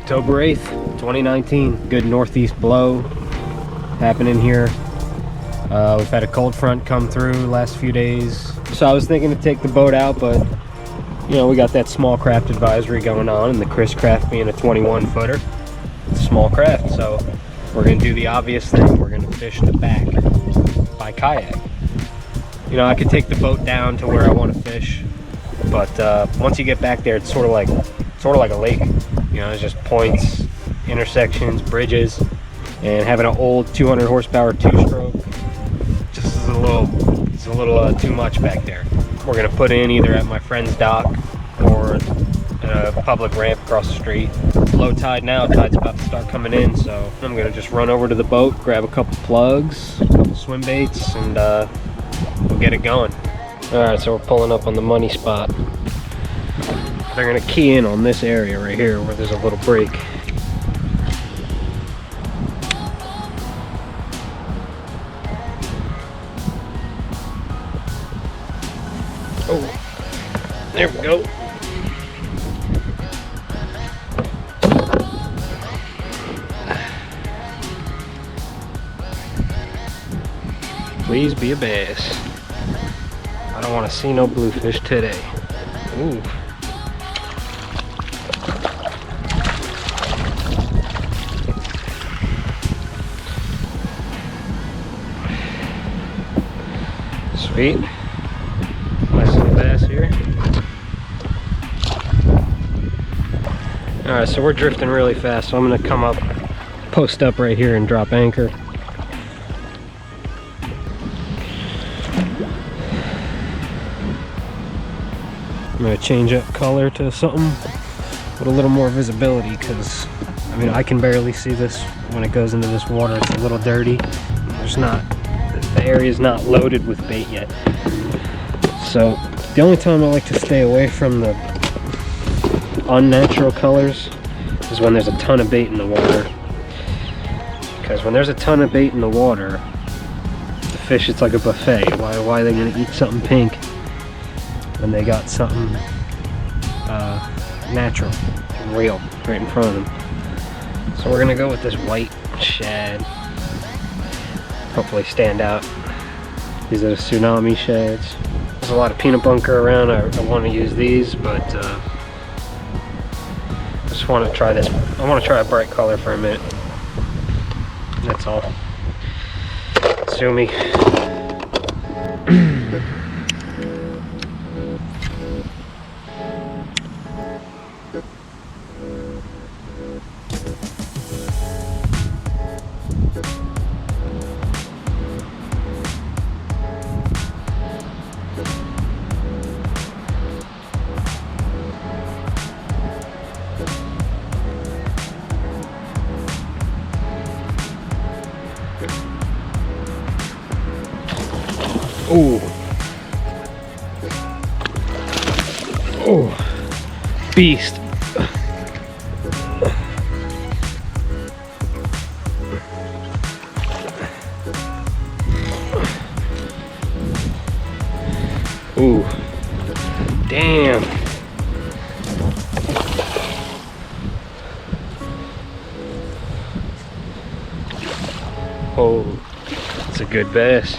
October 8th, 2019. Good northeast blow happening here. We've had a cold front come through last few days. So I was thinking to take the boat out, but you know, we got that small craft advisory going on, and the Chris craft being a 21 footer. It's a small craft, so we're gonna do the obvious thing. We're gonna fish the back by kayak. You know, I could take the boat down to where I want to fish, but once you get back there, it's sort of like a lake. You know, there's just points, intersections, bridges, and having an old 200 horsepower two-stroke just is a little too much back there. We're gonna put in either at my friend's dock or at a public ramp across the street. Low tide now, tide's about to start coming in, so I'm gonna just run over to the boat, grab a couple plugs, a couple swim baits, and we'll get it going. All right, so we're pulling up on the money spot. They're gonna key in on this area right here where there's a little break. Oh, there we go. Please be a bass. I don't want to see no bluefish today. Ooh. Sweet. Nice little bass here. Alright, so we're drifting really fast, so I'm going to come up, post up right here and drop anchor. I'm going to change up color to something with a little more visibility, because I mean, I can barely see this when it goes into this water. It's a little dirty. The area's not loaded with bait yet. So the only time I like to stay away from the unnatural colors is when there's a ton of bait in the water. Because when there's a ton of bait in the water, the fish, it's like a buffet. Why are they gonna eat something pink when they got something natural and real right in front of them? So we're gonna go with this white shad. Hopefully stand out. These are the tsunami shads. There's a lot of peanut bunker around. I want to use these, but I just want to try this. I want to try a bright color for a minute. That's all. Sue me. Ooh. Oh, beast. Ooh, damn. Oh, it's a good bass.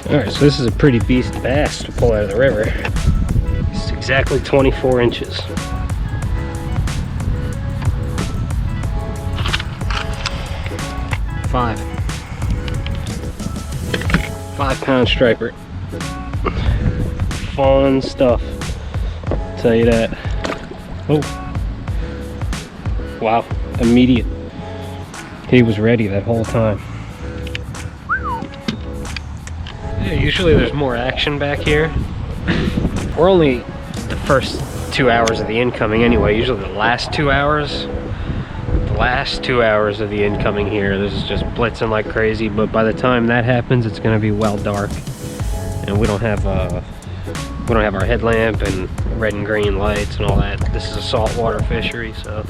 Alright, so this is a pretty beast bass to pull out of the river. It's exactly 24 inches. Five 5-pound striper. Fun stuff, I'll tell you that. Oh, wow, immediate. He was ready that whole time. Yeah, usually there's more action back here. We're only the first 2 hours of the incoming anyway. Usually the last 2 hours of the incoming here, this is just blitzing like crazy, but by the time that happens, it's going to be well dark, and we don't have We don't have our headlamp and red and green lights and all that. This is a saltwater fishery, so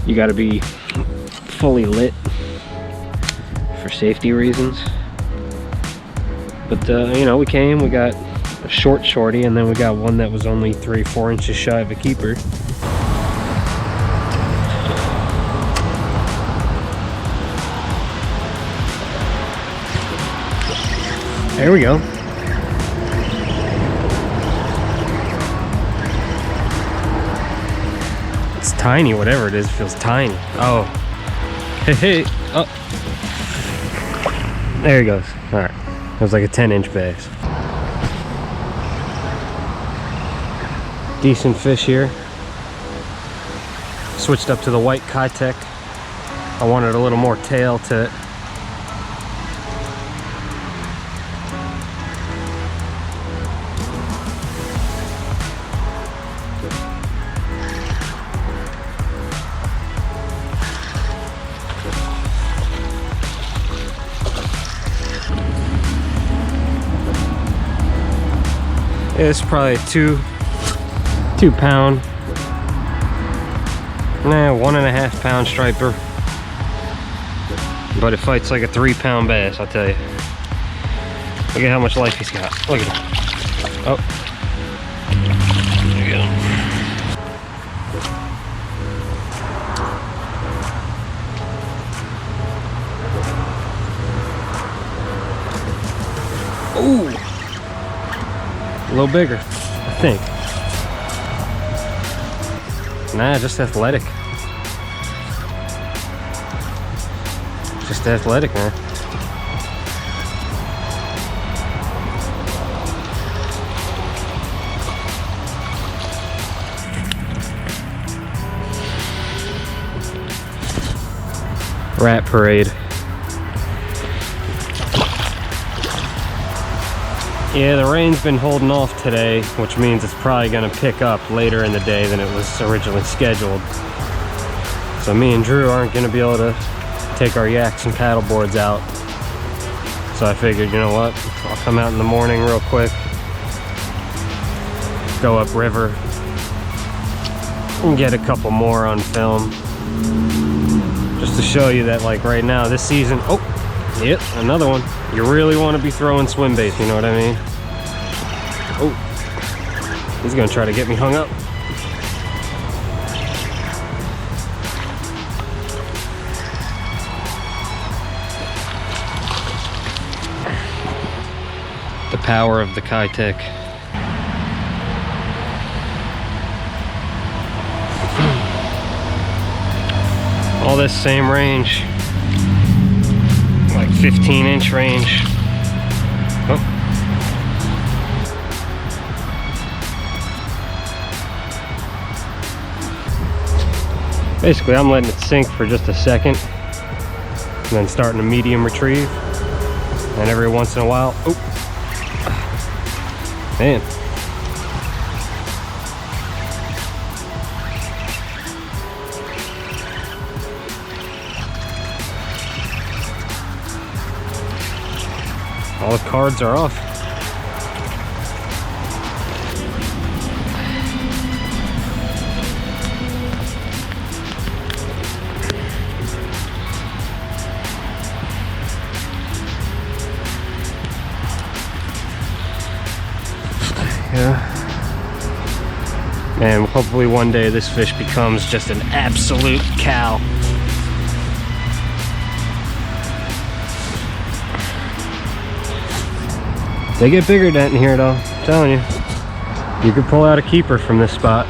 you got to be fully lit for safety reasons. But you know, we came, we got a shorty, and then we got one that was only 3-4 inches shy of a keeper. There we go. It's tiny, whatever it is, feels tiny. Oh. Hey, oh. There he goes. All right. It was like a 10-inch bass. Decent fish here. Switched up to the white keitech. I wanted a little more tail to it. It's probably a 2 pound, nah, 1.5 pound striper, but it fights like a 3 pound bass, I'll tell you. Look at how much life he's got. Look at him. Oh, there you go. Ooh. A little bigger, I think. Nah, just athletic. Just athletic, man. Rat parade. Yeah, the rain's been holding off today, which means it's probably going to pick up later in the day than it was originally scheduled. So me and Drew aren't going to be able to take our yaks and paddle boards out. So I figured, you know what, I'll come out in the morning real quick, go upriver, and get a couple more on film. Just to show you that, like, right now, this season, oh, yep, another one. You really want to be throwing swim bait, you know what I mean? Oh, he's gonna try to get me hung up. The power of the keitech. All this same range. 15-inch range. Oh. Basically, I'm letting it sink for just a second, and then starting a medium retrieve. And every once in a while, oh, man. All the cards are off. Yeah. And hopefully one day this fish becomes just an absolute cow. They get bigger down here though, I'm telling you. You could pull out a keeper from this spot.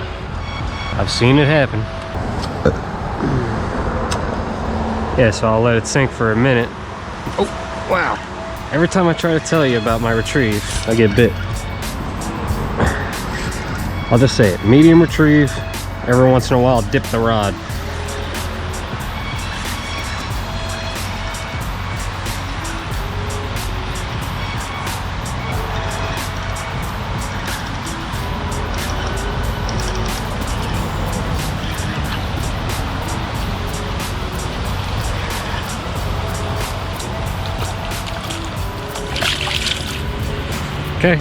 I've seen it happen. Yeah, so I'll let it sink for a minute. Oh, wow. Every time I try to tell you about my retrieve, I get bit. I'll just say it, medium retrieve. Every once in a while, dip the rod. Okay.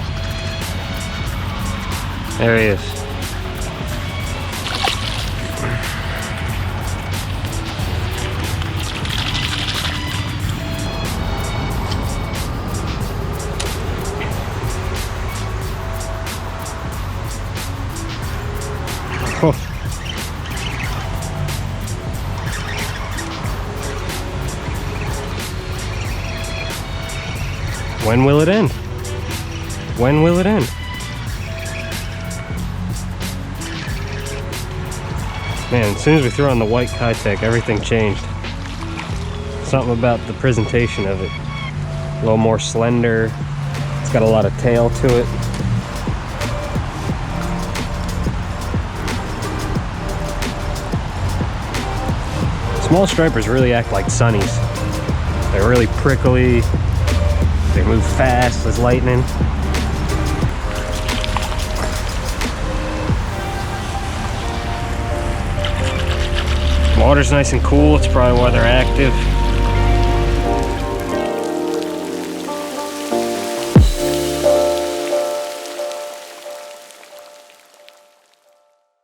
There he is. Oh. When will it end? When will it end? Man, as soon as we threw on the white keitech, everything changed. Something about the presentation of it. A little more slender. It's got a lot of tail to it. Small stripers really act like sunnies. They're really prickly. They move fast as lightning. Water's nice and cool. It's probably why they're active.